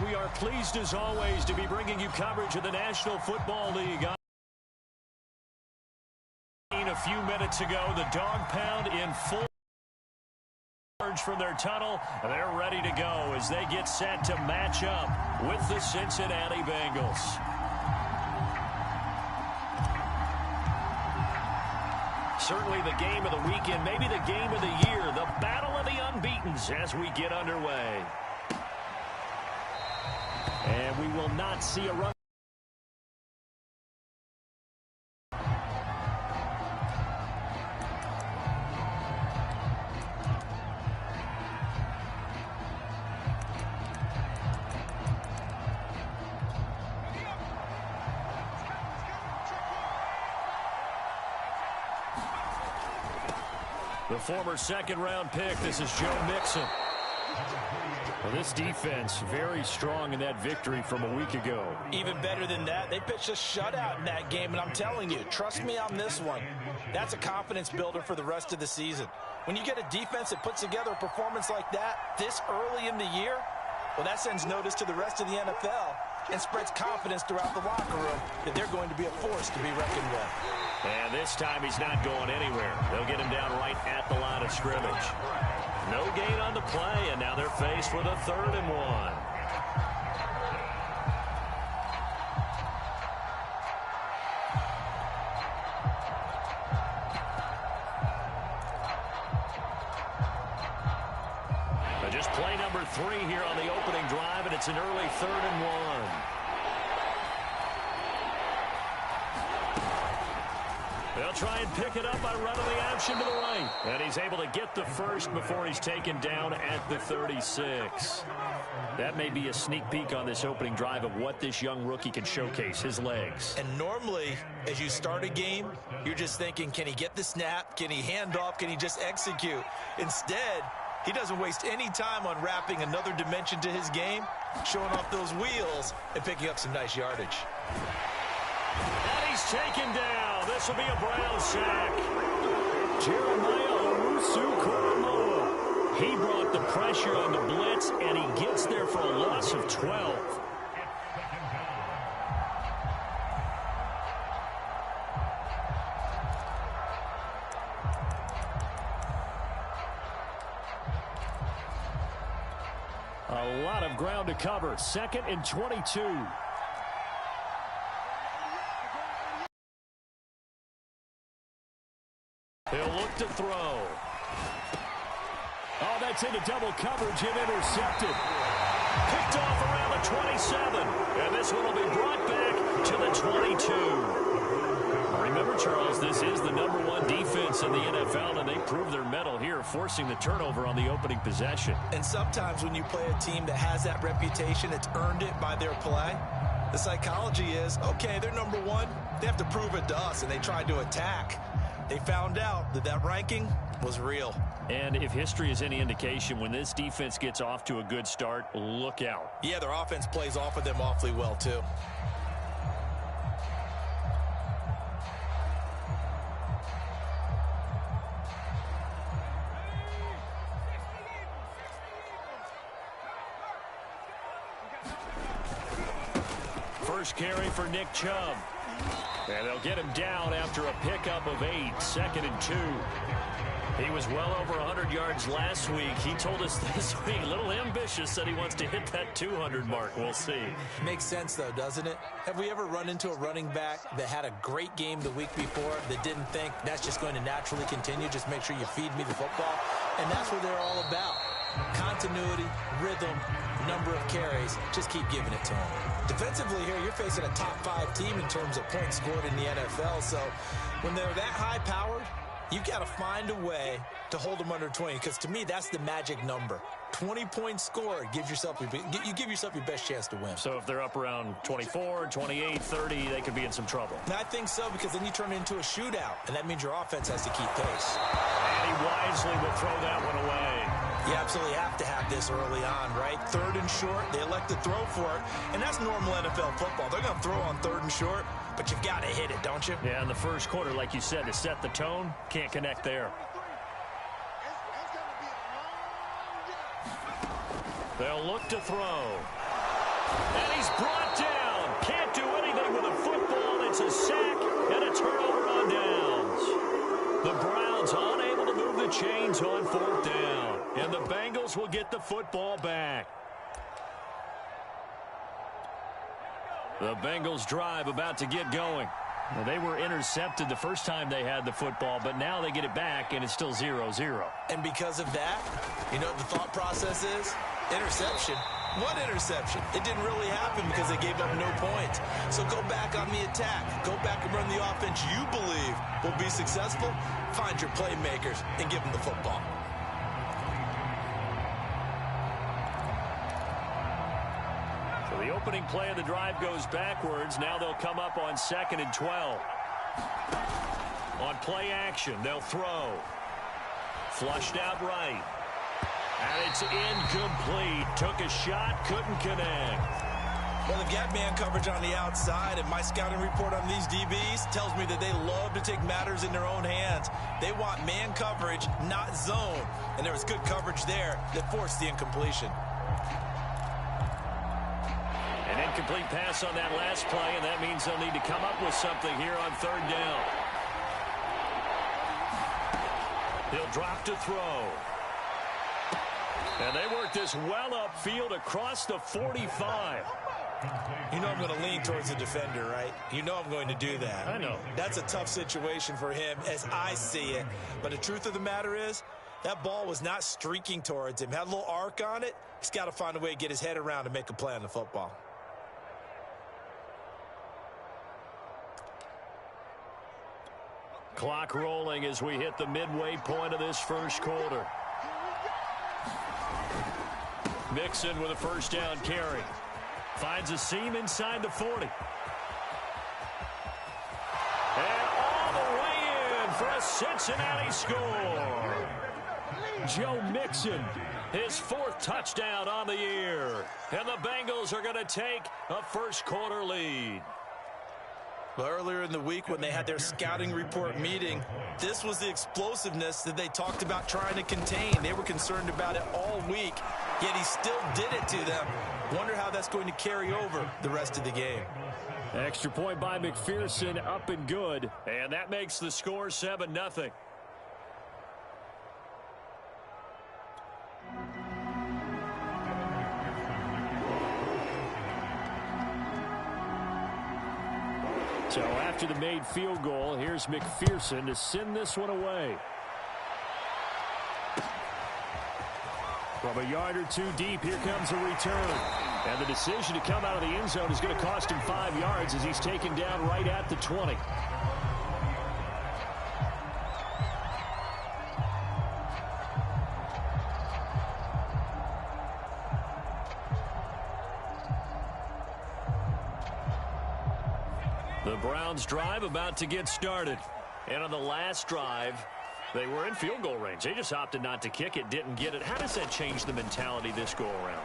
We are pleased as always to be bringing you coverage of the National Football League. A few minutes ago, the dog pound in full charge from their tunnel. They're ready to go as they get set to match up with the Cincinnati Bengals. Certainly the game of the weekend, maybe the game of the year, the battle of the unbeatens as we get underway. And we will not see a run. The former second-round pick, this is Joe Mixon. Well, this defense very strong in that victory from a week ago. Even better than that, they pitched a shutout in that game, and I'm telling you, trust me on this one. That's a confidence builder for the rest of the season. When you get a defense that puts together a performance like that this early in the year, well, that sends notice to the rest of the NFL and spreads confidence throughout the locker room that they're going to be a force to be reckoned with. And this time he's not going anywhere. They'll get him down right at the line of scrimmage. No gain on the play, and now they're faced with a 3rd and 1. Just play number 3 here on the opening drive, and it's an early 3rd and 1. They'll try and pick it up by running the option to the right. And he's able to get the first before he's taken down at the 36. That may be a sneak peek on this opening drive of what this young rookie can showcase, his legs. And normally, as you start a game, you're just thinking, can he get the snap? Can he hand off? Can he just execute? Instead, he doesn't waste any time on wrapping another dimension to his game, showing off those wheels, and picking up some nice yardage. And he's taken down. This will be a Brown sack. Jeremiah Owusu-Koramoah. He brought the pressure on the blitz, and he gets there for a loss of 12. A lot of ground to cover. 2nd and 22. He'll look to throw. Oh, that's into double coverage and intercepted. Picked off around the 27. And this one will be brought back to the 22. Remember, Charles, this is the #1 defense in the NFL, and they prove their mettle here, forcing the turnover on the opening possession. And sometimes when you play a team that has that reputation, it's earned it by their play. The psychology is, okay, they're #1. They have to prove it to us, and they tried to attack. They found out that that ranking was real. And if history is any indication, when this defense gets off to a good start, look out. Yeah, their offense plays off of them awfully well, too. First carry for Nick Chubb. And they'll get him down after a pickup of 8, 2nd and 2. He was well over 100 yards last week. He told us this week, a little ambitious, that he wants to hit that 200 mark. We'll see. Makes sense, though, doesn't it? Have we ever run into a running back that had a great game the week before that didn't think that's just going to naturally continue? Just make sure you feed me the football. And that's what they're all about. Continuity, rhythm, number of carries. Just keep giving it to them. Defensively here, you're facing a top 5 team in terms of points scored in the NFL. So when they're that high-powered, you've got to find a way to hold them under 20, because to me, that's the magic number. 20 points scored, you give yourself your best chance to win. So if they're up around 24, 28, 30, they could be in some trouble. And I think so, because then you turn it into a shootout, and that means your offense has to keep pace. And he wisely will throw that one away. You absolutely have to have this early on, right? 3rd and short, they elect to throw for it, and that's normal NFL football. They're going to throw on 3rd and short, but you've got to hit it, don't you? Yeah, in the first quarter, like you said, to set the tone, can't connect there. They'll look to throw. And he's brought down. Can't do anything with a football. It's a sack and a turnover on downs. The Browns unable to move the chains on 4th down. And the Bengals will get the football back. The Bengals drive about to get going. Well, they were intercepted the first time they had the football, but now they get it back, and it's still 0-0. And because of that, you know what the thought process is? Interception. What interception? It didn't really happen because they gave up no points. So go back on the attack. Go back and run the offense you believe will be successful. Find your playmakers and give them the football. So the opening play of the drive goes backwards. Now they'll come up on 2nd and 12. On play action, they'll throw. Flushed out right. And it's incomplete. Took a shot, couldn't connect. Well, they've got man coverage on the outside, and my scouting report on these DBs tells me that they love to take matters in their own hands. They want man coverage, not zone. And there was good coverage there that forced the incompletion. An incomplete pass on that last play, and that means they'll need to come up with something here on 3rd down. He'll drop to throw. And they work this well upfield across the 45. You know I'm going to lean towards the defender, right? You know I'm going to do that. I know. That's a tough situation for him as I see it. But the truth of the matter is, that ball was not streaking towards him. Had a little arc on it. He's got to find a way to get his head around and make a play on the football. Clock rolling as we hit the midway point of this first quarter. Mixon with a 1st down carry. Finds a seam inside the 40. And all the way in for a Cincinnati score. Joe Mixon, his 4th touchdown on the year. And the Bengals are going to take a first quarter lead. Well, earlier in the week when they had their scouting report meeting, this was the explosiveness that they talked about trying to contain. They were concerned about it all week, yet he still did it to them. Wonder how that's going to carry over the rest of the game. Extra point by McPherson, up and good. And that makes the score 7-0. So after the made field goal, here's McPherson to send this one away. From a yard or two deep, here comes a return. And the decision to come out of the end zone is going to cost him 5 yards as he's taken down right at the 20. The Browns drive about to get started. And on the last drive, they were in field goal range. They just opted not to kick it, didn't get it. How does that change the mentality this go around?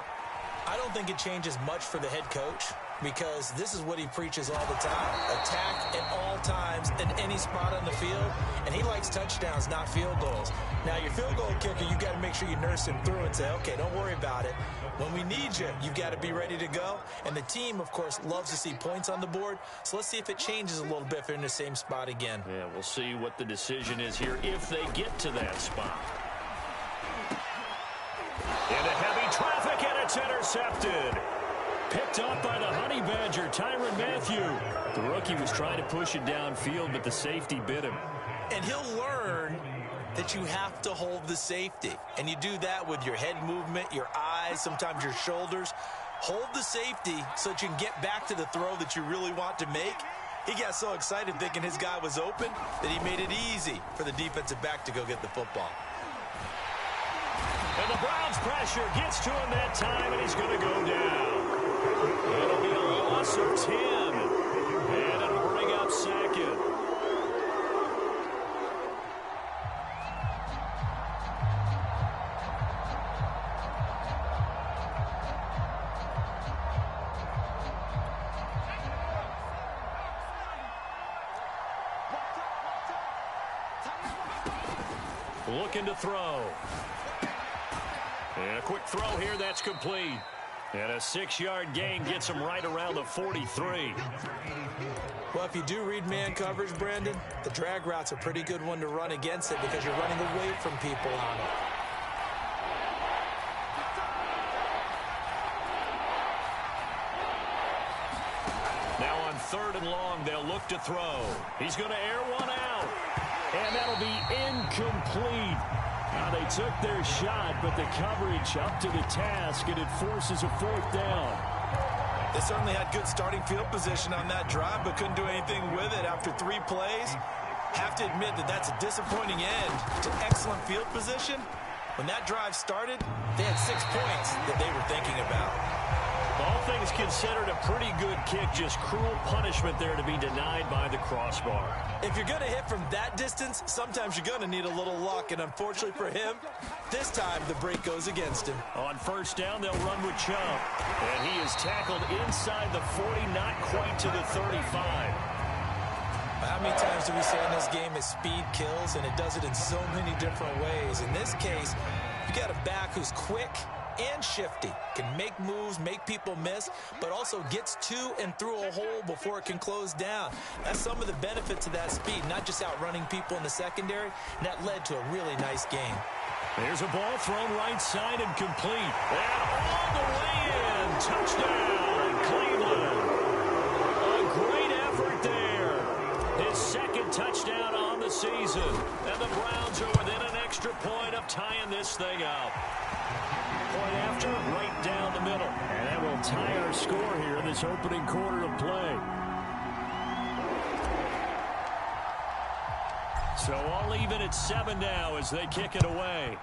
I don't think it changes much for the head coach because this is what he preaches all the time. Attack at all times in any spot on the field, and he likes touchdowns, not field goals. Now, your field goal kicker, you got to make sure you nurse him through and say, okay, don't worry about it. When we need you, you've got to be ready to go. And the team, of course, loves to see points on the board. So let's see if it changes a little bit if they're in the same spot again. Yeah, we'll see what the decision is here if they get to that spot. Into heavy traffic, and it's intercepted. Picked up by the Honey Badger, Tyrann Mathieu. The rookie was trying to push it downfield, but the safety bit him. And he'll learn that you have to hold the safety. And you do that with your head movement, your eyes, sometimes your shoulders. Hold the safety so that you can get back to the throw that you really want to make. He got so excited thinking his guy was open that he made it easy for the defensive back to go get the football. And the Browns pressure gets to him that time, and he's going to go down. It'll be a loss of 10. And it'll bring up 2nd. Looking to throw. And a quick throw here, that's complete. And a 6-yard gain gets him right around the 43. Well, if you do read man coverage, Brandon, the drag route's a pretty good one to run against it because you're running away from people on it. Now on 3rd and long, they'll look to throw. He's going to air one out. And that'll be incomplete. Now they took their shot, but the coverage up to the task, and it forces a 4th down. They certainly had good starting field position on that drive, but couldn't do anything with it after 3 plays. Have to admit that that's a disappointing end to excellent field position. When that drive started, they had 6 points that they were thinking about. All things considered, a pretty good kick, just cruel punishment there to be denied by the crossbar. If you're going to hit from that distance, sometimes you're going to need a little luck, and unfortunately for him, this time the break goes against him. On 1st down, they'll run with Chubb, and he is tackled inside the 40, not quite to the 35. How many times do we say in this game that speed kills, and it does it in so many different ways? In this case, you got a back who's quick and shifty, can make moves, make people miss, but also gets to and through a hole before it can close down. That's some of the benefits of that speed, not just outrunning people in the secondary, and that led to a really nice game. There's a ball thrown right side and complete. And all the way in. Touchdown, Cleveland. A great effort there. His 2nd touchdown on the season. And the Browns are within an extra point of tying this thing up. Point after, right down the middle. And that will tie our score here in this opening quarter of play. So all even at 7 now as they kick it away.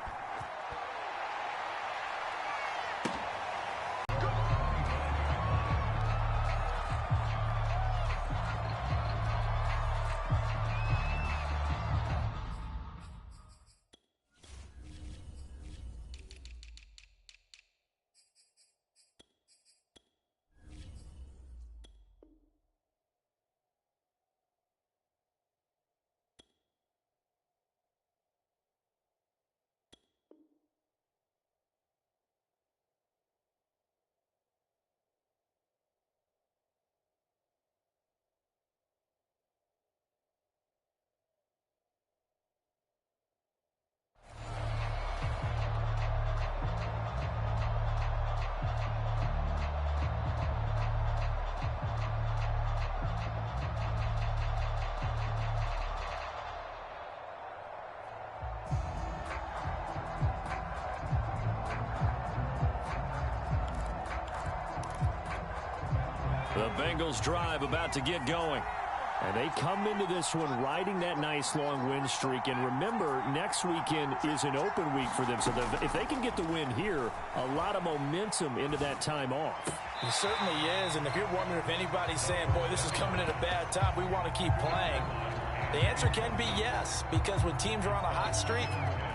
The Bengals drive about to get going. And they come into this one riding that nice long win streak. And remember, next weekend is an open week for them. So if they can get the win here, a lot of momentum into that time off. It certainly is. And if you're wondering if anybody's saying, boy, this is coming at a bad time, we want to keep playing, the answer can be yes. Because when teams are on a hot streak,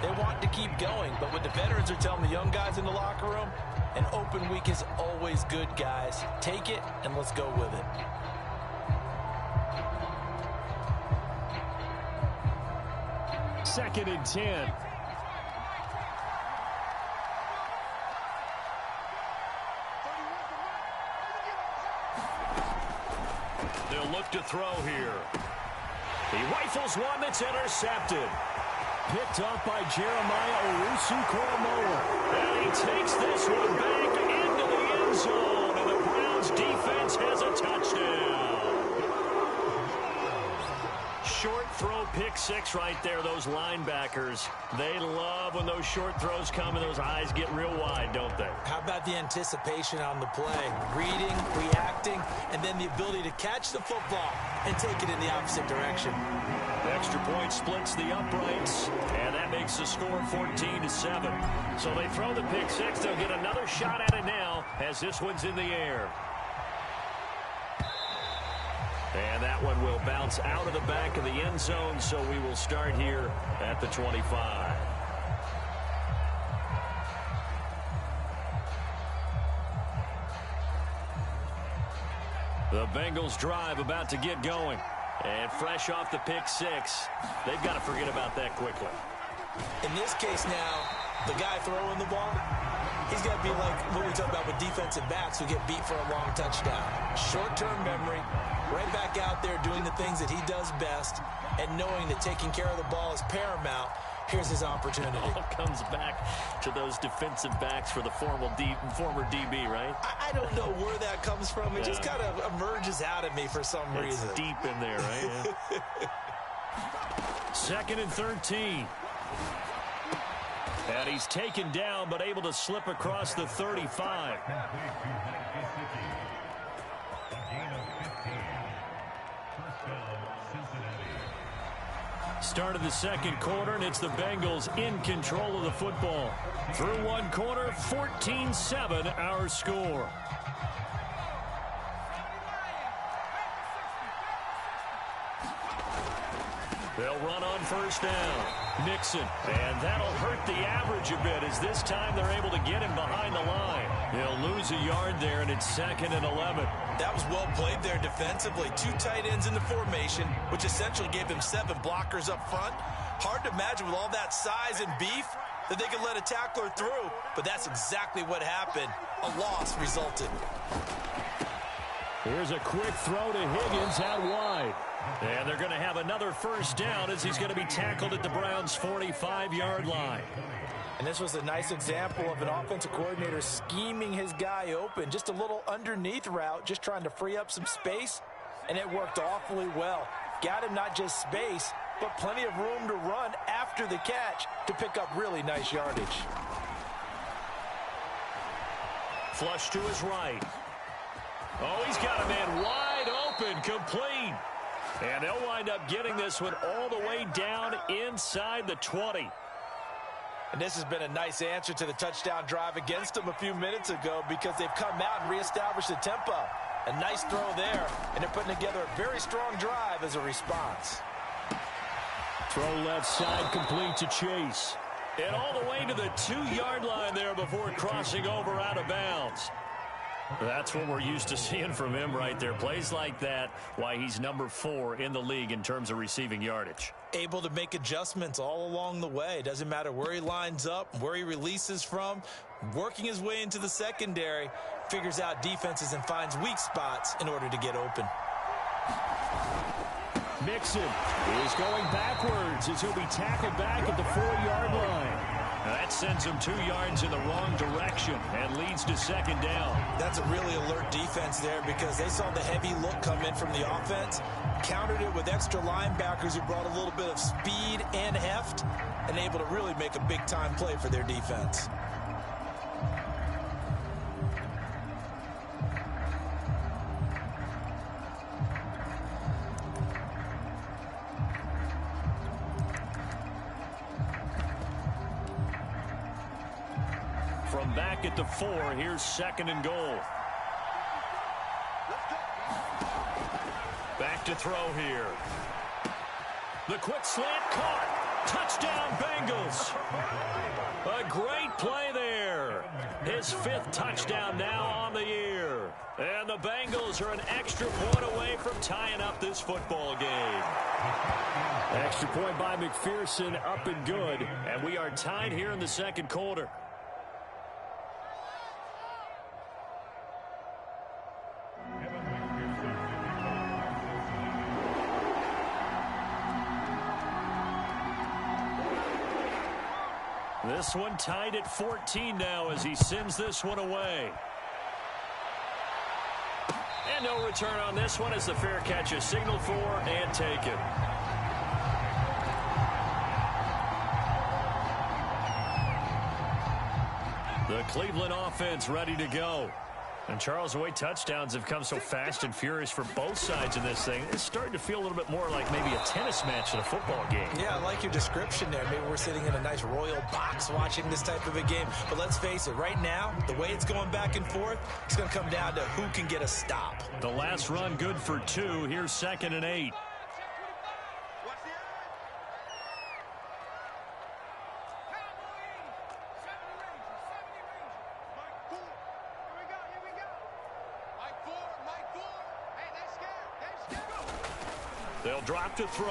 they want to keep going. But what the veterans are telling the young guys in the locker room, an open week is always good, guys. Take it, and let's go with it. Second and 10. They'll look to throw here. He rifles one that's intercepted. Picked up by Jeremiah Owusu-Koramoah. And he takes this one back into the end zone. And the Browns defense has a touchdown. Short throw, pick six right there. Those linebackers, they love when those short throws come and those eyes get real wide, don't they? How about the anticipation on the play? Reading, reacting, and then the ability to catch the football and take it in the opposite direction. Extra point splits the uprights, and that makes the score 14-7. So they throw the pick six. They'll get another shot at it now as this one's in the air. And that one will bounce out of the back of the end zone, so we will start here at the 25. The Bengals drive about to get going. And fresh off the pick six, they've got to forget about that quickly. In this case now, the guy throwing the ball, he's got to be like what we talk about with defensive backs who get beat for a long touchdown. Short-term memory, right back out there doing the things that he does best, and knowing that taking care of the ball is paramount. Here's his opportunity. It all comes back to those defensive backs for the former DB, right? I don't know where that comes from. It just kind of emerges out of me for some reason. It's deep in there, right? Yeah. 2nd and 13. And he's taken down, but able to slip across the 35. Start of the second quarter, and it's the Bengals in control of the football. Through one quarter, 14-7 our score. They'll run on first down. Mixon, and that'll hurt the average a bit as this time they're able to get him behind the line. He'll lose a yard there, and it's 2nd and 11. That was well played there defensively. 2 tight ends in the formation, which essentially gave him 7 blockers up front. Hard to imagine with all that size and beef that they could let a tackler through, but that's exactly what happened. A loss resulted. Here's a quick throw to Higgins out wide. And they're going to have another first down as he's going to be tackled at the Browns' 45-yard line. And this was a nice example of an offensive coordinator scheming his guy open. Just a little underneath route, just trying to free up some space, and it worked awfully well. Got him not just space, but plenty of room to run after the catch to pick up really nice yardage. Flush to his right. Oh, he's got a man wide open, complete. And they'll wind up getting this one all the way down inside the 20. And this has been a nice answer to the touchdown drive against them a few minutes ago because they've come out and reestablished the tempo. A nice throw there, and they're putting together a very strong drive as a response. Throw left side, complete to Chase. And all the way to the 2-yard line there before crossing over out of bounds. That's what we're used to seeing from him right there. Plays like that, why he's number 4 in the league in terms of receiving yardage. Able to make adjustments all along the way. Doesn't matter where he lines up, where he releases from. Working his way into the secondary, figures out defenses and finds weak spots in order to get open. Mixon is going backwards as he'll be tackled back at the 4-yard line. Now that sends him 2 yards in the wrong direction and leads to 2nd down. That's a really alert defense there because they saw the heavy look come in from the offense, countered it with extra linebackers who brought a little bit of speed and heft, and able to really make a big-time play for their defense. From back at the 4, here's 2nd and goal. Back to throw here. The quick slant caught. Touchdown Bengals. A great play there. His 5th touchdown now on the year. And the Bengals are an extra point away from tying up this football game. Extra point by McPherson, up and good. And we are tied here in the 2nd quarter. This one tied at 14 now as he sends this one away. And no return on this one as the fair catch is signaled for and taken. The Cleveland offense ready to go. And Charles, the way touchdowns have come so fast and furious for both sides of this thing, it's starting to feel a little bit more like maybe a tennis match than a football game. Yeah, I like your description there. Maybe we're sitting in a nice royal box watching this type of a game. But let's face it, right now, the way it's going back and forth, it's going to come down to who can get a stop. The last run good for 2. Here's 2nd and 8. They'll drop to throw.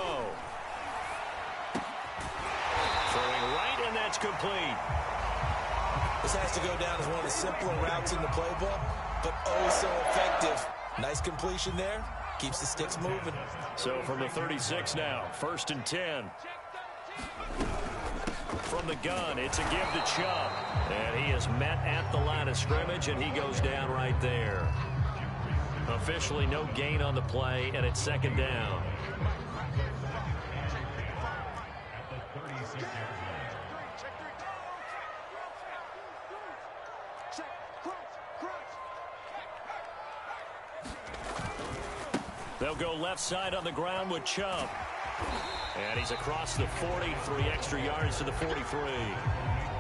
Throwing right, and that's complete. This has to go down as one of the simpler routes in the playbook, but oh so effective. Nice completion there. Keeps the sticks moving. So from the 36 now, 1st and 10. From the gun, it's a give to Chubb. And he is met at the line of scrimmage, and he goes down right there. Officially no gain on the play, and it's 2nd down. They'll go left side on the ground with Chubb. And he's across the 40, 3 extra yards to the 43.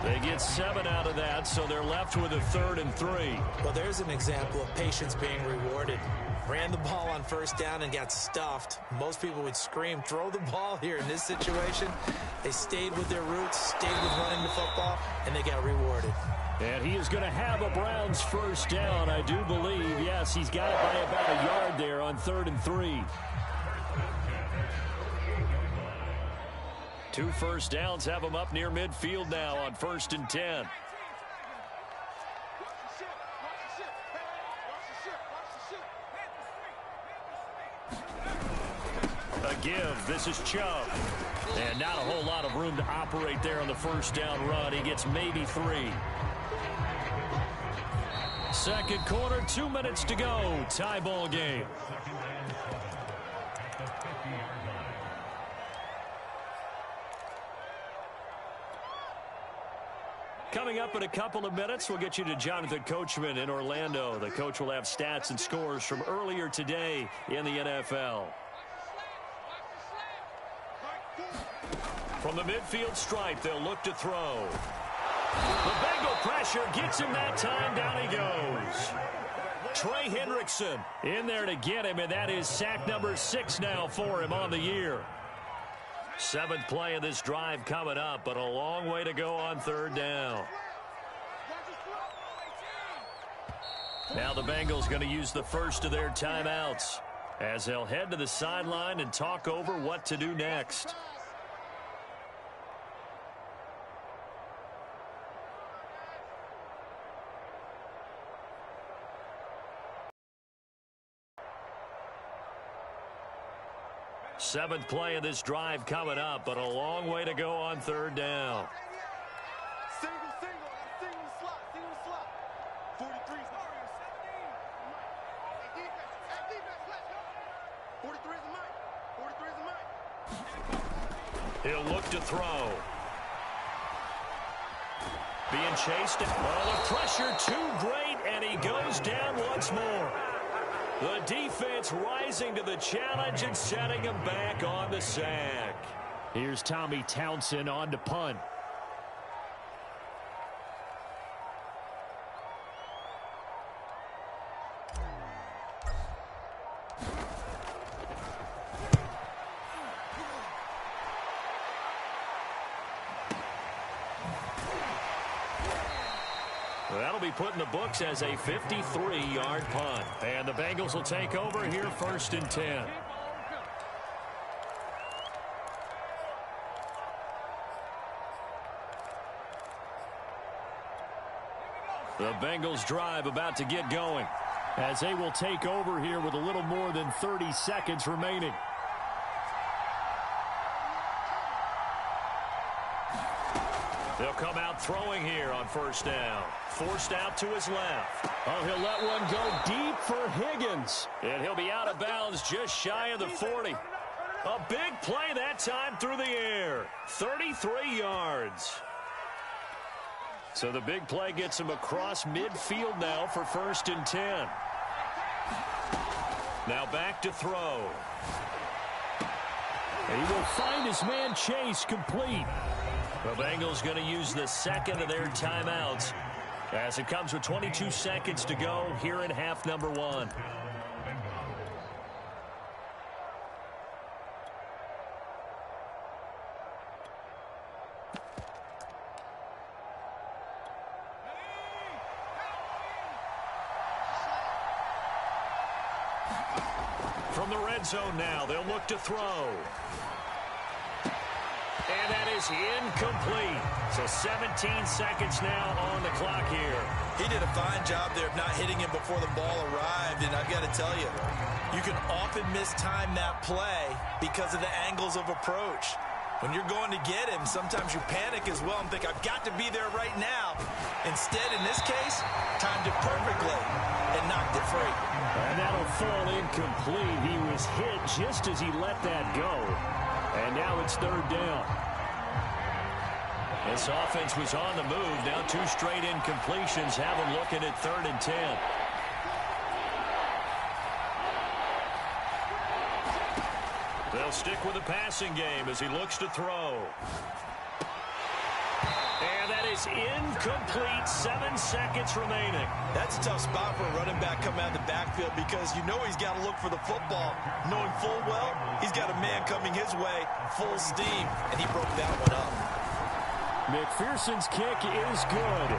They get 7 out of that, so they're left with a 3rd and 3. Well, there's an example of patience being rewarded. Ran the ball on 1st down and got stuffed. Most people would scream, throw the ball here. In this situation, they stayed with their roots, stayed with running the football, and they got rewarded. And he is going to have a Browns 1st down, I do believe. Yes, he's got it by about a yard there on 3rd and 3. 2 first downs have him up near midfield now on 1st and 10. A give. This is Chubb. And not a whole lot of room to operate there on the 1st down run. He gets maybe 3. 2nd quarter, 2 minutes to go. Tie ball game. Coming up in a couple of minutes, we'll get you to Jonathan Coachman in Orlando. The coach will have stats and scores from earlier today in the NFL. From the midfield stripe, they'll look to throw. The Bengal pressure gets him that time. Down he goes. Trey Hendrickson in there to get him, and that is sack number 6 now for him on the year. 7th play of this drive coming up, but a long way to go on 3rd down. Now the Bengals going to use the first of their timeouts as they'll head to the sideline and talk over what to do next. Seventh play of this drive coming up, but a long way to go on 3rd down. Single slot. 43 is 43 is He'll look to throw. Being chased. Oh, the pressure too great, and he goes down once more. The defense rising to the challenge and setting him back on the sack. Here's Tommy Townsend on to punt. That'll be put in the books as a 53-yard punt. And the Bengals will take over here 1st and 10. The Bengals drive about to get going as they will take over here with a little more than 30 seconds remaining. They'll come out throwing here on 1st down. Forced out to his left. Oh, he'll let one go deep for Higgins. And he'll be out of bounds just shy of the 40. A big play that time through the air. 33 yards. So the big play gets him across midfield now for 1st and 10. Now back to throw. He will find his man Chase complete. The Bengals going to use the second of their timeouts as it comes with 22 seconds to go here in half number 1. From the red zone now, they'll look to throw. And that is incomplete. So 17 seconds now on the clock here. He did a fine job there of not hitting him before the ball arrived, and I've got to tell you, you can often mistime that play because of the angles of approach. When you're going to get him, sometimes you panic as well and think, I've got to be there right now. Instead, in this case, timed it perfectly and knocked it free. And that'll fall incomplete. He was hit just as he let that go. And now it's third down. This offense was on the move. Now 2 straight incompletions have him looking at 3rd and 10. They'll stick with the passing game as he looks to throw. And that is incomplete. 7 seconds remaining. That's a tough spot for a running back coming out of the backfield because you know he's got to look for the football, knowing full well he's got a man coming his way full steam, and he broke that one up. McPherson's kick is good.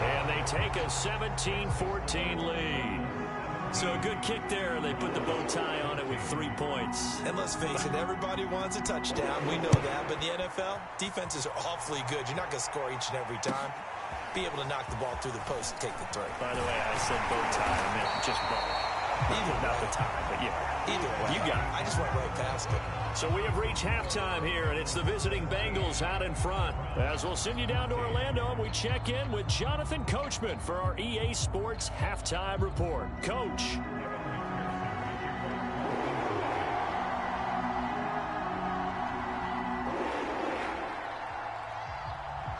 And they take a 17-14 lead. So a good kick there. They put the bow tie on it with 3 points. And let's face it, everybody wants a touchdown. We know that. But in the NFL, defenses are awfully good. You're not going to score each and every time. Be able to knock the ball through the post and take the throw. By the way, I said bow tie. I meant just bow. Either not the tie, but yeah. Either way. You got it. I just went right past it. So we have reached halftime here, and it's the visiting Bengals out in front. As we'll send you down to Orlando, and we check in with Jonathan Coachman for our EA Sports Halftime Report. Coach.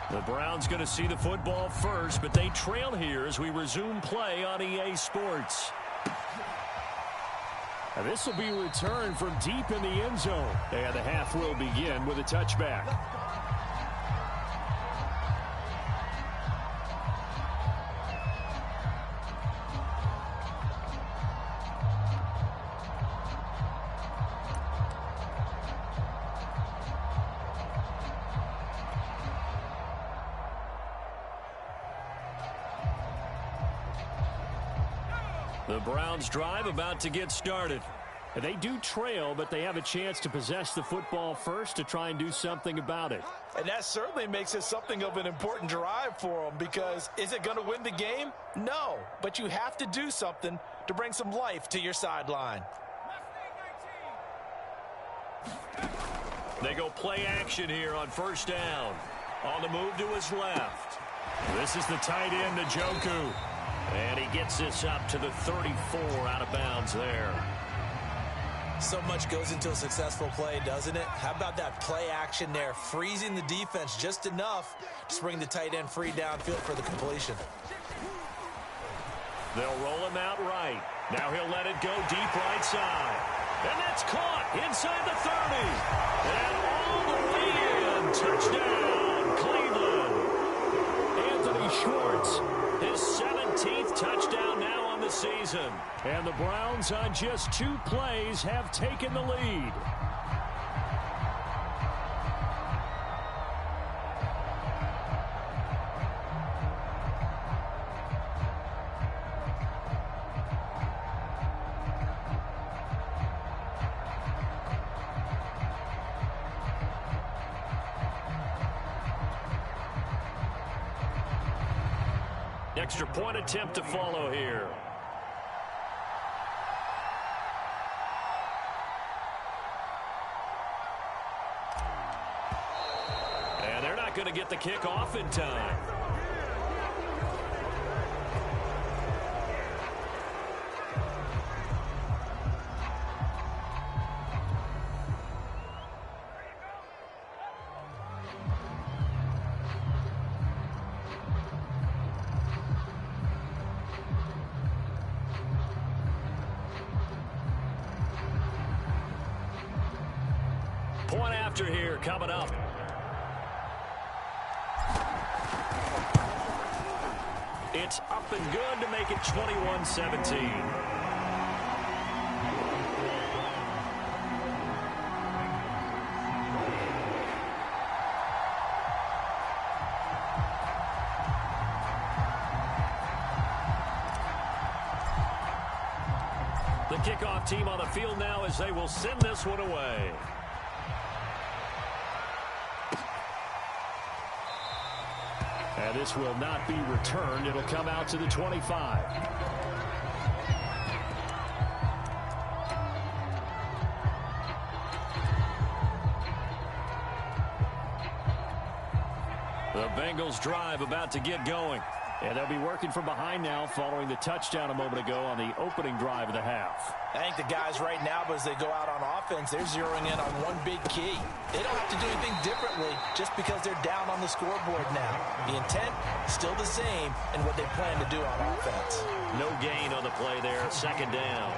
The Browns going to see the football first, but they trail here as we resume play on EA Sports. And this will be returned from deep in the end zone. And the half will begin with a touchback. The Browns drive about to get started. They do trail, but they have a chance to possess the football first to try and do something about it. And that certainly makes it something of an important drive for them because is it going to win the game? No, but you have to do something to bring some life to your sideline. They go play action here on first down. On the move to his left. This is the tight end, Njoku. And he gets this up to the 34 out of bounds there. So much goes into a successful play, doesn't it? How about that play action there, freezing the defense just enough to bring the tight end free downfield for the completion. They'll roll him out right. Now he'll let it go deep right side. And that's caught inside the 30. And all the way in. Touchdown, Cleveland. Anthony Schwartz, his 17th touchdown now on the season. And the Browns on just 2 plays have taken the lead. Extra point attempt to follow here. And they're not going to get the kick off in time. Point after here coming up. It's up and good to make it 21-17. The kickoff team on the field now as they will send this one away. And this will not be returned. It'll come out to the 25. The Bengals drive about to get going. And they'll be working from behind now following the touchdown a moment ago on the opening drive of the half. I think the guys right now, as they go out on offense, they're zeroing in on one big key. They don't have to do anything differently just because they're down on the scoreboard now. The intent, still the same, and what they plan to do on offense. No gain on the play there, second down.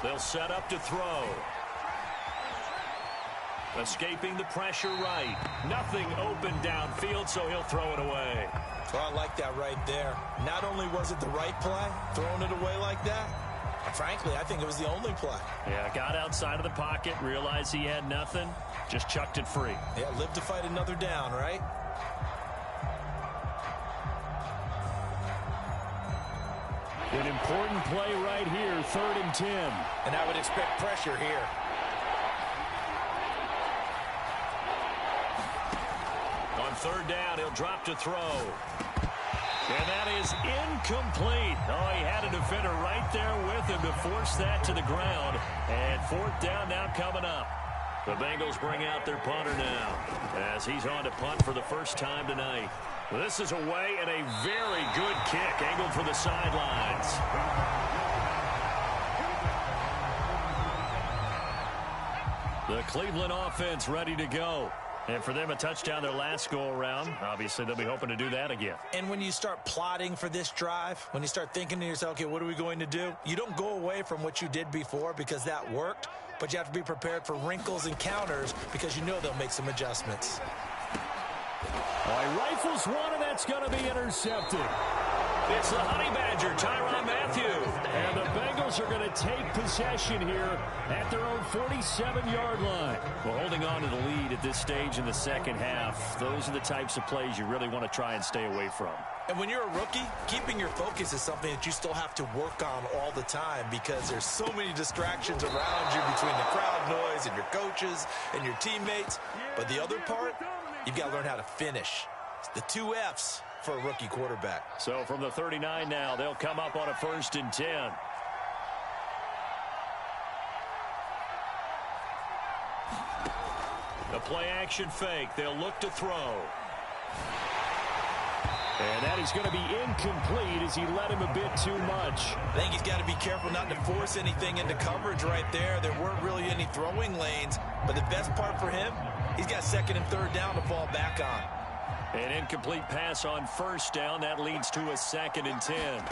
They'll set up to throw. Escaping the pressure right. Nothing open downfield, so he'll throw it away. Well, I like that right there. Not only was it the right play, throwing it away like that, frankly, I think it was the only play. Yeah, got outside of the pocket, realized he had nothing, just chucked it free. Yeah, live to fight another down, right? An important play right here, 3rd and 10. And I would expect pressure here. On 3rd down, he'll drop to throw. And that is incomplete. Oh, he had a defender right there with him to force that to the ground. And 4th down now coming up. The Bengals bring out their punter now as he's on to punt for the first time tonight. This is away and a very good kick angled for the sidelines. The Cleveland offense ready to go. And for them, a touchdown their last go-around. Obviously, they'll be hoping to do that again. And when you start plotting for this drive, when you start thinking to yourself, okay, what are we going to do? You don't go away from what you did before because that worked, but you have to be prepared for wrinkles and counters because you know they'll make some adjustments. He rifles one, and that's going to be intercepted. It's the Honey Badger, Tyrann Mathieu. And the Bengals are going to take possession here at their own 47-yard line. Well, holding on to the lead at this stage in the second half, those are the types of plays you really want to try and stay away from. And when you're a rookie, keeping your focus is something that you still have to work on all the time because there's so many distractions around you between the crowd noise and your coaches and your teammates. But the other part, you've got to learn how to finish. It's the 2 F's for a rookie quarterback. So from the 39 now, they'll come up on a 1st and 10. The play-action fake. They'll look to throw. And that is going to be incomplete as he led him a bit too much. I think he's got to be careful not to force anything into coverage right there. There weren't really any throwing lanes. But the best part for him, he's got 2nd and 3rd down to fall back on. An incomplete pass on 1st down. That leads to a 2nd and 10.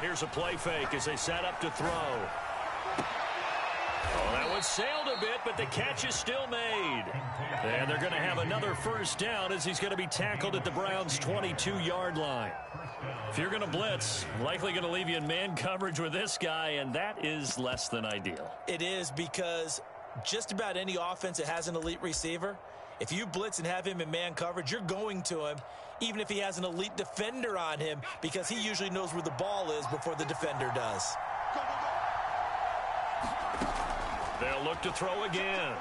Here's a play fake as they set up to throw. Oh, that one sailed a bit, but the catch is still made. And they're going to have another 1st down as he's going to be tackled at the Browns' 22-yard line. If you're going to blitz, likely going to leave you in man coverage with this guy, and that is less than ideal. It is because just about any offense that has an elite receiver, if you blitz and have him in man coverage, you're going to him, even if he has an elite defender on him, because he usually knows where the ball is before the defender does. They'll look to throw again.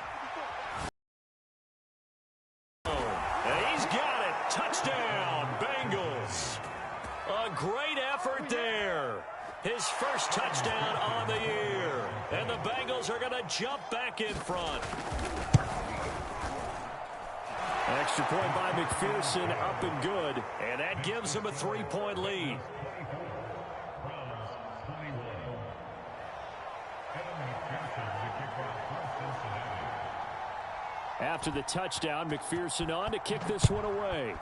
And he's got it. Touchdown, Bengals. A great effort there. His first touchdown on the year. And the Bengals are going to jump back in front. Extra point by McPherson, up and good. And that gives them a 3-point lead. After the touchdown, McPherson on to kick this one away.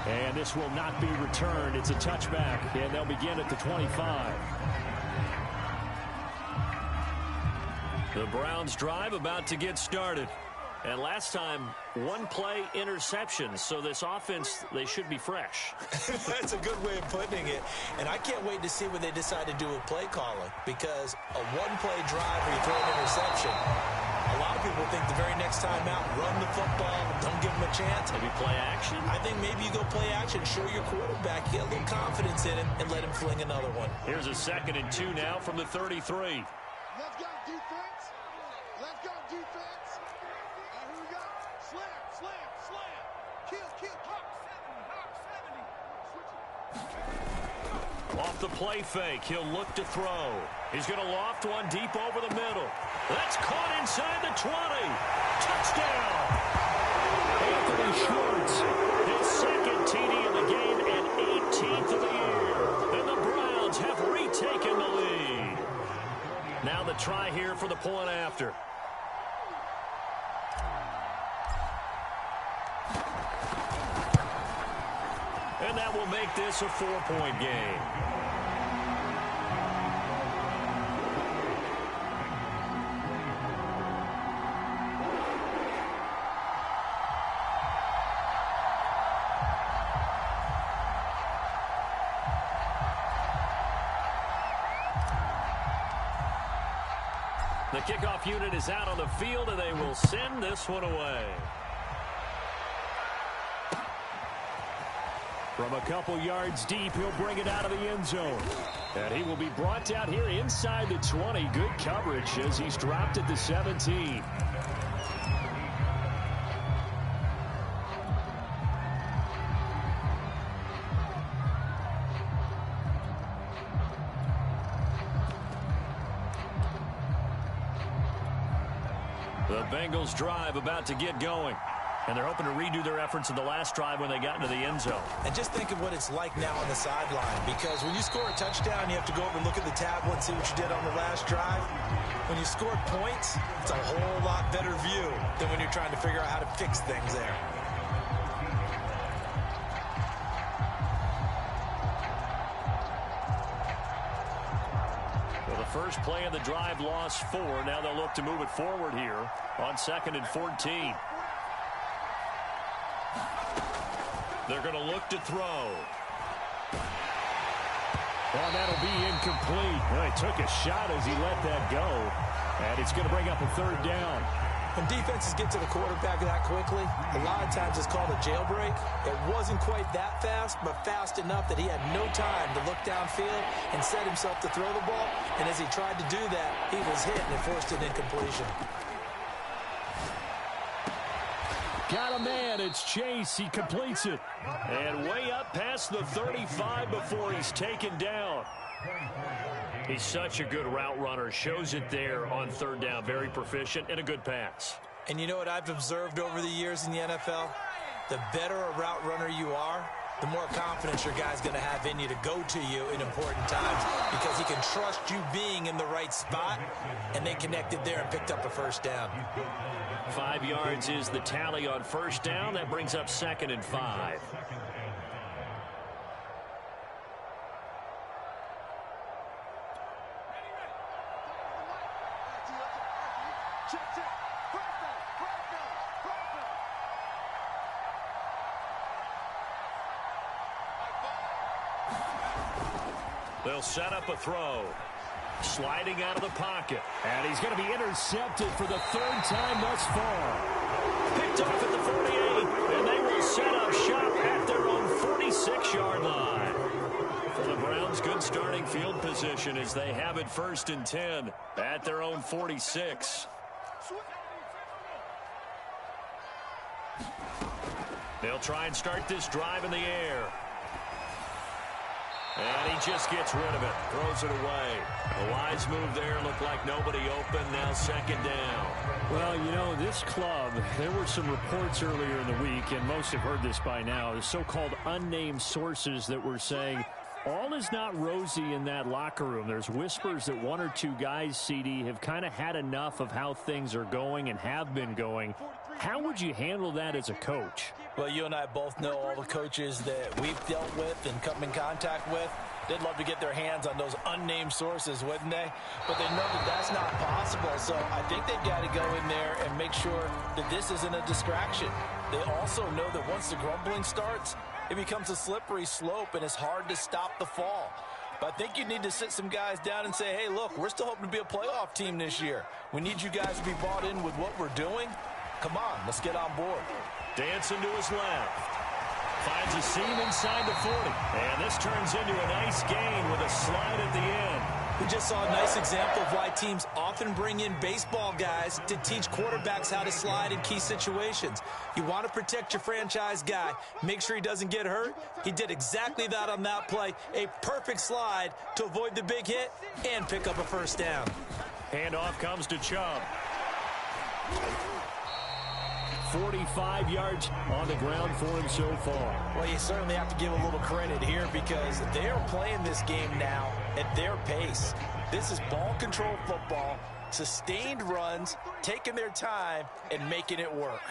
And this will not be returned. It's a touchback, and they'll begin at the 25. The Browns drive about to get started. And last time, 1 play interception. So this offense, they should be fresh. That's a good way of putting it. And I can't wait to see what they decide to do with play calling. Because a 1-play drive where you throw an interception, a next time out, run the football, don't give him a chance. Maybe play action? I think maybe you go play action, show your quarterback, get a little confidence in him, and let him fling another one. Here's a 2nd and 2 now from the 33. Let's go, defense. Let's go, defense. Here we go. Slam, slam, slam. Kill, kill. Hawk 70. Switch it. Off the play fake, he'll look to throw. He's going to loft one deep over the middle. That's caught inside the 20. Touchdown! Anthony Schwartz, his 2nd TD of the game and 18th of the year. And the Browns have retaken the lead. Now the try here for the point after. And that will make this a 4-point game. The kickoff unit is out on the field, and they will send this one away. From a couple yards deep, he'll bring it out of the end zone. And he will be brought down here inside the 20. Good coverage as he's dropped at the 17. The Bengals drive about to get going. And they're hoping to redo their efforts in the last drive when they got into the end zone. And just think of what it's like now on the sideline, because when you score a touchdown, you have to go over and look at the tablet and see what you did on the last drive. When you score points, it's a whole lot better view than when you're trying to figure out how to fix things there. Well, the first play of the drive lost 4. Now they'll look to move it forward here on 2nd and 14. They're going to look to throw. Well, that'll be incomplete. Well, he took a shot as he let that go. And it's going to bring up a 3rd down. When defenses get to the quarterback that quickly, a lot of times it's called a jailbreak. It wasn't quite that fast, but fast enough that he had no time to look downfield and set himself to throw the ball. And as he tried to do that, he was hit and it forced an incompletion. Got a man. It's Chase. He completes it. And way up past the 35 before he's taken down. He's such a good route runner. Shows it there on 3rd down. Very proficient and a good pass. And you know what I've observed over the years in the NFL? The better a route runner you are, the more confidence your guy's going to have in you to go to you in important times, because he can trust you being in the right spot, and they connected there and picked up a 1st down. 5 yards is the tally on 1st down. That brings up 2nd and 5. They'll set up a throw. Sliding out of the pocket. And he's going to be intercepted for the 3rd time thus far. Picked off at the 48. And they will set up shop at their own 46-yard line. For the Browns, good starting field position as they have it 1st and 10 at their own 46. They'll try and start this drive in the air. And he just gets rid of it. Throws it away. A wise move there. Looked like nobody open. Now 2nd down. Well, you know, this club, there were some reports earlier in the week, and most have heard this by now, the so-called unnamed sources that were saying all is not rosy in that locker room. There's whispers that 1 or 2 guys, CD, have kind of had enough of how things are going and have been going. How would you handle that as a coach? Well, you and I both know all the coaches that we've dealt with and come in contact with. They'd love to get their hands on those unnamed sources, wouldn't they? But they know that that's not possible, so I think they've got to go in there and make sure that this isn't a distraction. They also know that once the grumbling starts, it becomes a slippery slope, and it's hard to stop the fall. But I think you need to sit some guys down and say, hey, look, we're still hoping to be a playoff team this year. We need you guys to be bought in with what we're doing. Come on, let's get on board. Dancing to his left. Finds a seam inside the 40. And this turns into a nice gain with a slide at the end. We just saw a nice example of why teams often bring in baseball guys to teach quarterbacks how to slide in key situations. You want to protect your franchise guy. Make sure he doesn't get hurt. He did exactly that on that play. A perfect slide to avoid the big hit and pick up a first down. Handoff comes to Chubb. 45 yards on the ground for him so far. Well, you certainly have to give a little credit here because they're playing this game now at their pace. This is ball control football, sustained runs, taking their time, and making it work.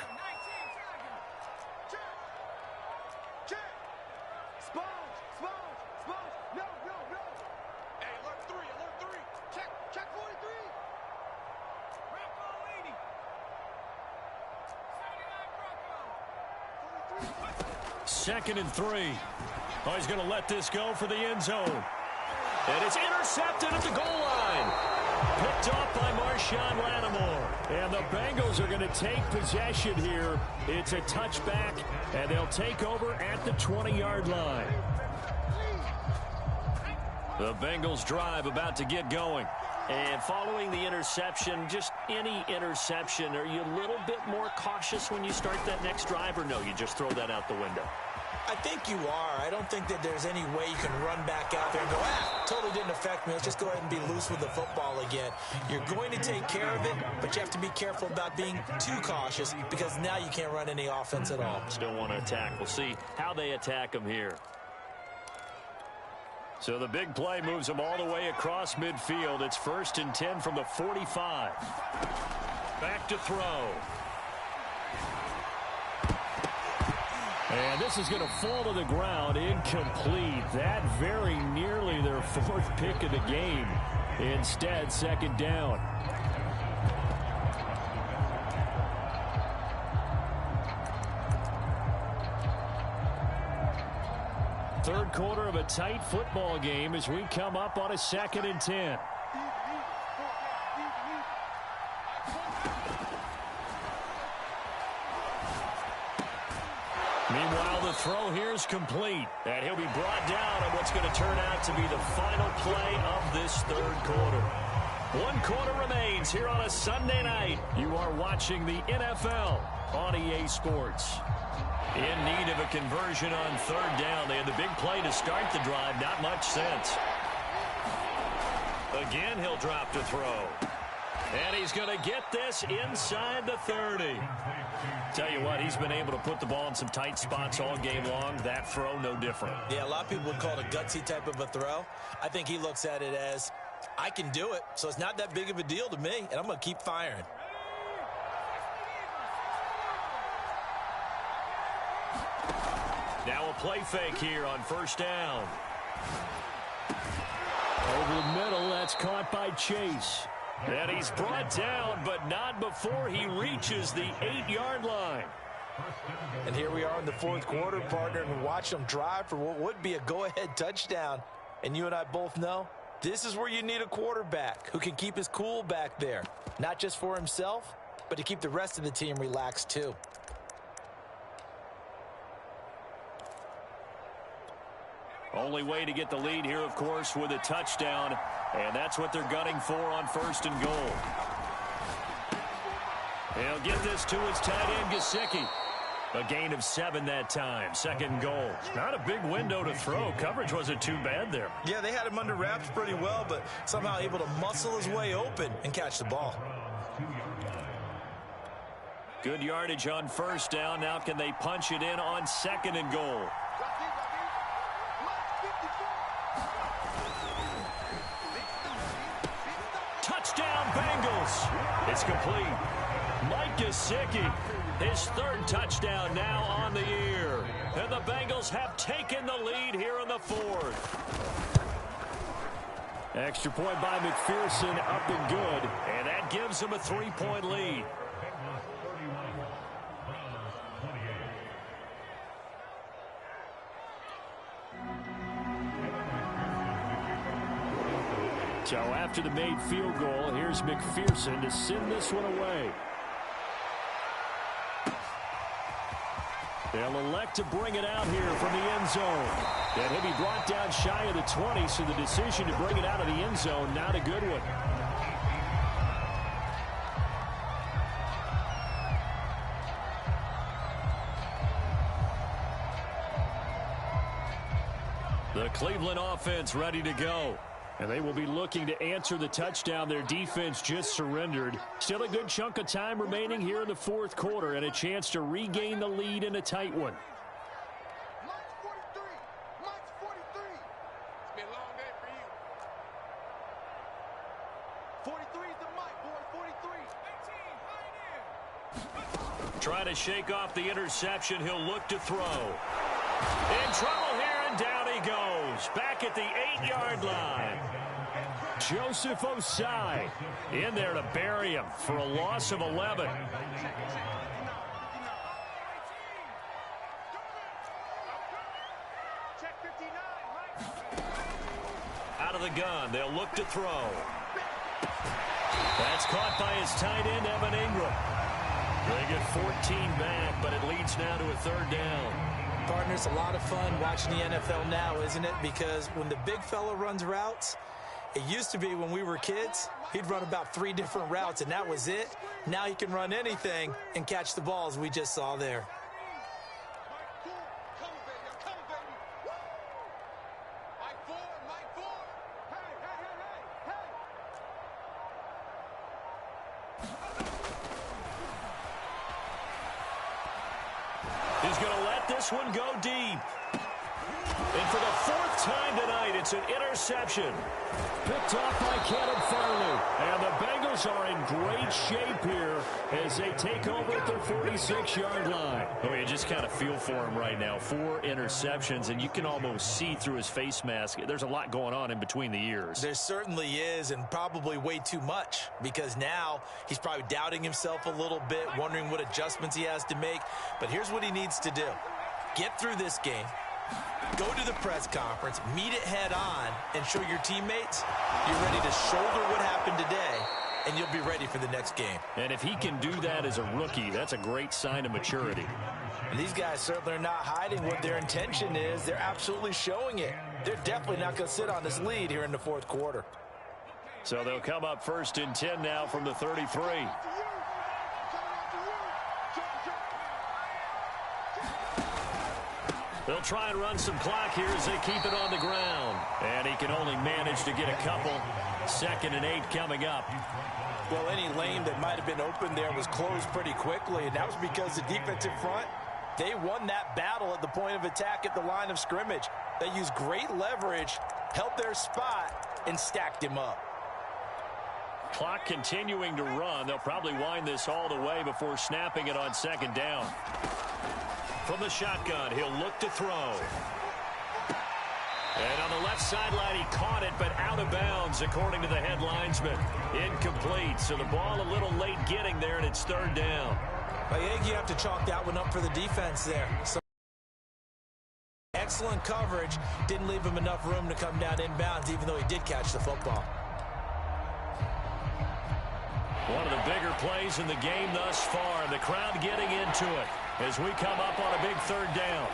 Second and 3. Oh, he's going to let this go for the end zone. And it's intercepted at the goal line. Picked off by Marshawn Lattimore. And the Bengals are going to take possession here. It's a touchback, and they'll take over at the 20-yard line. The Bengals drive about to get going. And following the interception, just any interception, are you a little bit more cautious when you start that next drive, or no, you just throw that out the window? I think you are. I don't think that there's any way you can run back out there and go, totally didn't affect me. Let's just go ahead and be loose with the football again. You're going to take care of it, but you have to be careful about being too cautious because now you can't run any offense at all. Still want to attack. We'll see how they attack them here. So the big play moves them all the way across midfield. It's 1st and 10 from the 45. Back to throw. And this is going to fall to the ground, incomplete. That very nearly their 4th pick of the game. Instead, 2nd down. Third quarter of a tight football game as we come up on a 2nd and 10. Meanwhile, the throw here is complete. And he'll be brought down on what's going to turn out to be the final play of this third quarter. 1 quarter remains here on a Sunday night. You are watching the NFL on EA Sports. In need of a conversion on 3rd down. They had the big play to start the drive. Not much sense. Again, he'll drop to throw. And he's going to get this inside the 30. Tell you what, he's been able to put the ball in some tight spots all game long. That throw, no different. Yeah, a lot of people would call it a gutsy type of a throw. I think he looks at it as, I can do it, so it's not that big of a deal to me, and I'm going to keep firing. Now a play fake here on 1st down. Over the middle, that's caught by Chase. And he's brought down, but not before he reaches the 8-yard line. And here we are in the 4th quarter, partner, and watch them drive for what would be a go-ahead touchdown. And you and I both know this is where you need a quarterback who can keep his cool back there. Not just for himself, but to keep the rest of the team relaxed too. Only way to get the lead here, of course, with a touchdown. And that's what they're gunning for on 1st and goal. He'll get this to his tight end, Gesicki. A gain of 7 that time. 2nd goal. Not a big window to throw. Coverage wasn't too bad there. Yeah, they had him under wraps pretty well, but somehow able to muscle his way open and catch the ball. Good yardage on 1st down. Now can they punch it in on 2nd and goal? Touchdown, Bengals. It's complete. Mike Gesicki, his 3rd touchdown now on the year. And the Bengals have taken the lead here in the 4th. Extra point by McPherson, up and good. And that gives them a 3-point lead. So after the made field goal, here's McPherson to send this one away. They'll elect to bring it out here from the end zone. And he'll be brought down shy of the 20, so the decision to bring it out of the end zone, not a good one. The Cleveland offense ready to go. And they will be looking to answer the touchdown their defense just surrendered. Still a good chunk of time remaining here in the fourth quarter and a chance to regain the lead in a tight one. March 43. March 43. It's been a long day for you. 43 is the mic, boy. 43. 18, Trying to shake off the interception. He'll look to throw. In trouble here, and down he goes. Back at the 8-yard line. Joseph Osai in there to bury him for a loss of 11. Check 59, Out of the gun, they'll look to throw. That's caught by his tight end, Evan Ingram. They get 14 back, but it leads now to a third down. Partners, a lot of fun watching the NFL now, isn't it? Because when the big fella runs routes, it used to be when we were kids, he'd run about 3 different routes, and that was it. Now he can run anything and catch the balls we just saw there. He's going to let this one go deep. And for the 4th time tonight, it's an interception. Picked off by Caleb Farley. And the Bengals are in great shape here as they take over at their 46-yard line. Oh, you just kind of feel for him right now. 4 interceptions, and you can almost see through his face mask. There's a lot going on in between the ears. There certainly is, and probably way too much, because now he's probably doubting himself a little bit, wondering what adjustments he has to make. But here's what he needs to do. Get through this game. Go to the press conference, meet it head on, and show your teammates you're ready to shoulder what happened today, and you'll be ready for the next game. And if he can do that as a rookie, that's a great sign of maturity. And these guys certainly are not hiding what their intention is. They're absolutely showing it. They're definitely not going to sit on this lead here in the fourth quarter. So they'll come up 1st and 10 now from the 33. They'll try and run some clock here as they keep it on the ground. And he can only manage to get a couple. 2nd and 8 coming up. Well, any lane that might have been open there was closed pretty quickly, and that was because the defensive front, they won that battle at the point of attack at the line of scrimmage. They used great leverage, held their spot, and stacked him up. Clock continuing to run. They'll probably wind this all the way before snapping it on 2nd down. From the shotgun, he'll look to throw. And on the left sideline, he caught it, but out of bounds, according to the head linesman. Incomplete, so the ball a little late getting there, and it's 3rd down. I think you have to chalk that one up for the defense there. So excellent coverage. Didn't leave him enough room to come down inbounds, even though he did catch the football. One of the bigger plays in the game thus far, and the crowd getting into it as we come up on a big 3rd down.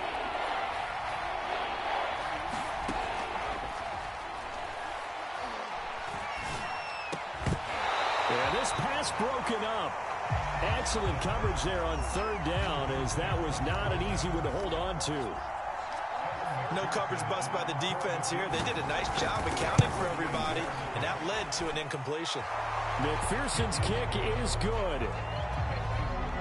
And this pass broken up. Excellent coverage there on 3rd down, as that was not an easy one to hold on to. No coverage bust by the defense here. They did a nice job accounting for everybody, and that led to an incompletion. McPherson's kick is good.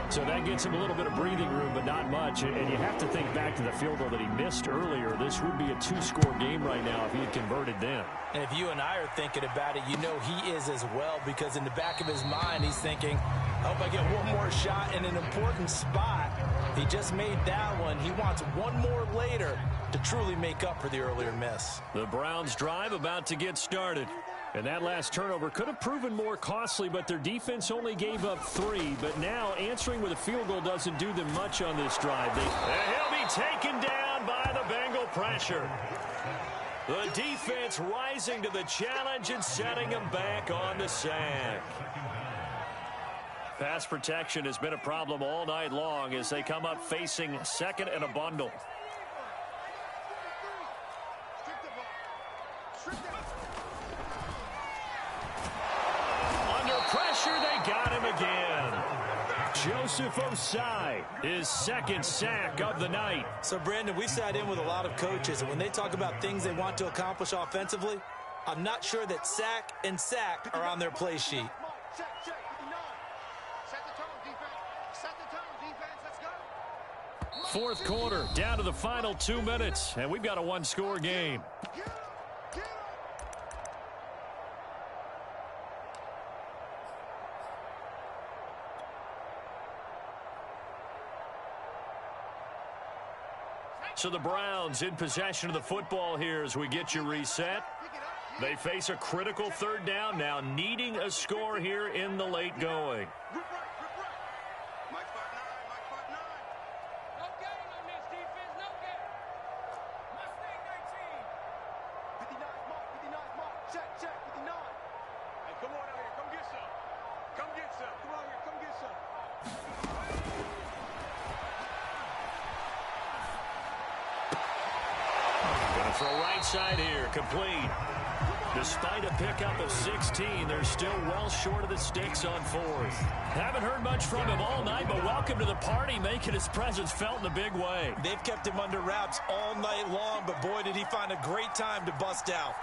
So that gets him a little bit of breathing room, but not much. And you have to think back to the field goal that he missed earlier. This would be a 2-score game right now if he had converted then. And if you and I are thinking about it, you know he is as well, because in the back of his mind, he's thinking, I hope I get one more shot in an important spot. He just made that one. He wants one more later to truly make up for the earlier miss. The Browns drive about to get started. And that last turnover could have proven more costly, but their defense only gave up 3. But now answering with a field goal doesn't do them much on this drive. And he'll be taken down by the Bengal pressure. The defense rising to the challenge and setting him back on the sack. Pass protection has been a problem all night long as they come up facing second and a bundle. Under pressure, they got him again. Joseph Osai, his second sack of the night. So, Brandon, we sat in with a lot of coaches, and when they talk about things they want to accomplish offensively, I'm not sure that sack and sack are on their play sheet. Fourth quarter, down to the final 2 minutes, and we've got a one-score game. So the Browns in possession of the football here as we get you reset. They face a critical third down now, needing a score here in the late going. Side here, complete. Despite a pickup of 16, they're still well short of the sticks on fourth. Haven't heard much from him all night, but welcome to the party, making his presence felt in a big way. They've kept him under wraps all night long, but boy, did he find a great time to bust out.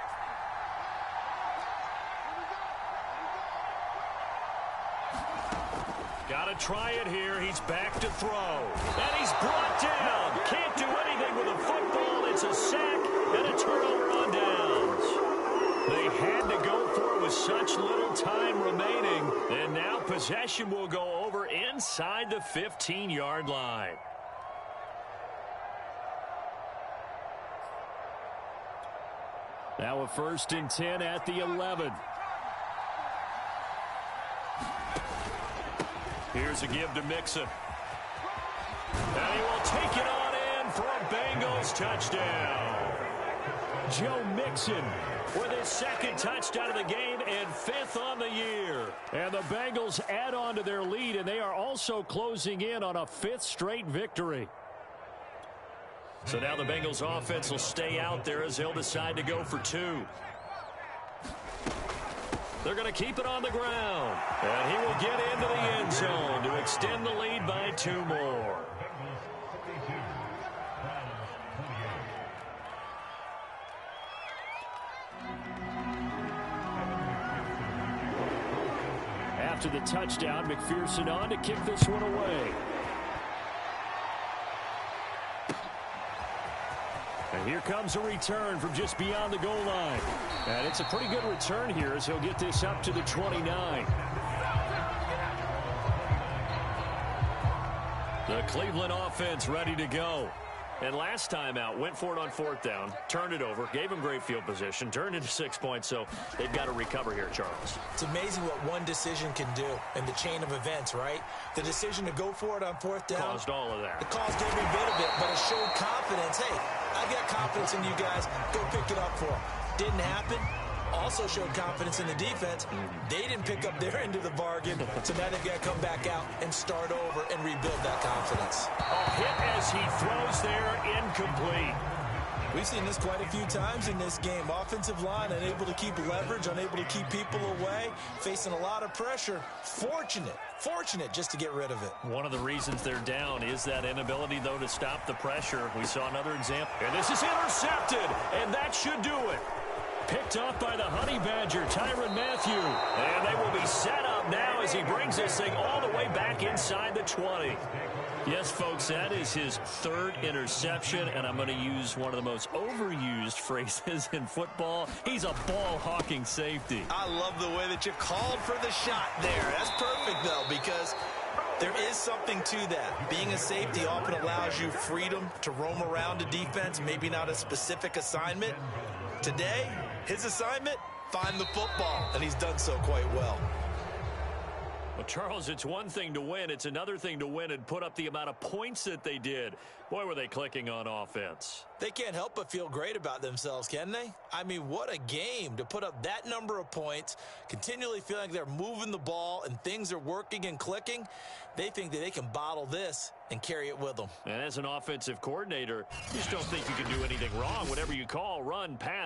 Got to try it here. He's back to throw. And he's brought down. Can't do anything with a football. It's a sack and a turnover on downs. They had to go for it with such little time remaining. And now possession will go over inside the 15-yard line. Now a 1st and 10 at the 11. Here's a give to Mixon. And he will take it on in for a Bengals touchdown. Joe Mixon with his second touchdown of the game and 5th on the year. And the Bengals add on to their lead, and they are also closing in on a 5th straight victory. So now the Bengals offense will stay out there as they'll decide to go for 2. They're going to keep it on the ground. And he will get into the end zone to extend the lead by 2 more. After the touchdown, McPherson on to kick this one away. And here comes a return from just beyond the goal line. And it's a pretty good return here as he'll get this up to the 29. The Cleveland offense ready to go. And last time out, went for it on 4th down, turned it over, gave him great field position, turned into 6 points, so they've got to recover here, Charles. It's amazing what one decision can do in the chain of events, right? The decision to go for it on 4th down. Caused all of that. It caused every bit of it, but it showed confidence. Hey, I've got confidence in you guys. Go pick it up for them. Didn't happen. Also showed confidence in the defense. They didn't pick up their end of the bargain, so now they've got to come back out and start over and rebuild that confidence. A hit as he throws there, incomplete. We've seen this quite a few times in this game. Offensive line unable to keep leverage, unable to keep people away, facing a lot of pressure. Fortunate just to get rid of it. One of the reasons they're down is that inability, though, to stop the pressure. We saw another example. And this is intercepted, and that should do it. Picked up by the Honey Badger, Tyrann Mathieu. And they will be set up now as he brings this thing all the way back inside the 20. Yes, folks, that is his 3rd interception, and I'm going to use one of the most overused phrases in football. He's a ball-hawking safety. I love the way that you called for the shot there. That's perfect, though, because there is something to that. Being a safety often allows you freedom to roam around a defense, maybe not a specific assignment. Today, his assignment, find the football, and he's done so quite well. A Charles, it's one thing to win. It's another thing to win and put up the amount of points that they did. Boy, were they clicking on offense. They can't help but feel great about themselves, can they? I mean, what a game to put up that number of points, continually feeling like they're moving the ball and things are working and clicking. They think that they can bottle this and carry it with them. And as an offensive coordinator, you just don't think you can do anything wrong. Whatever you call, run, pass,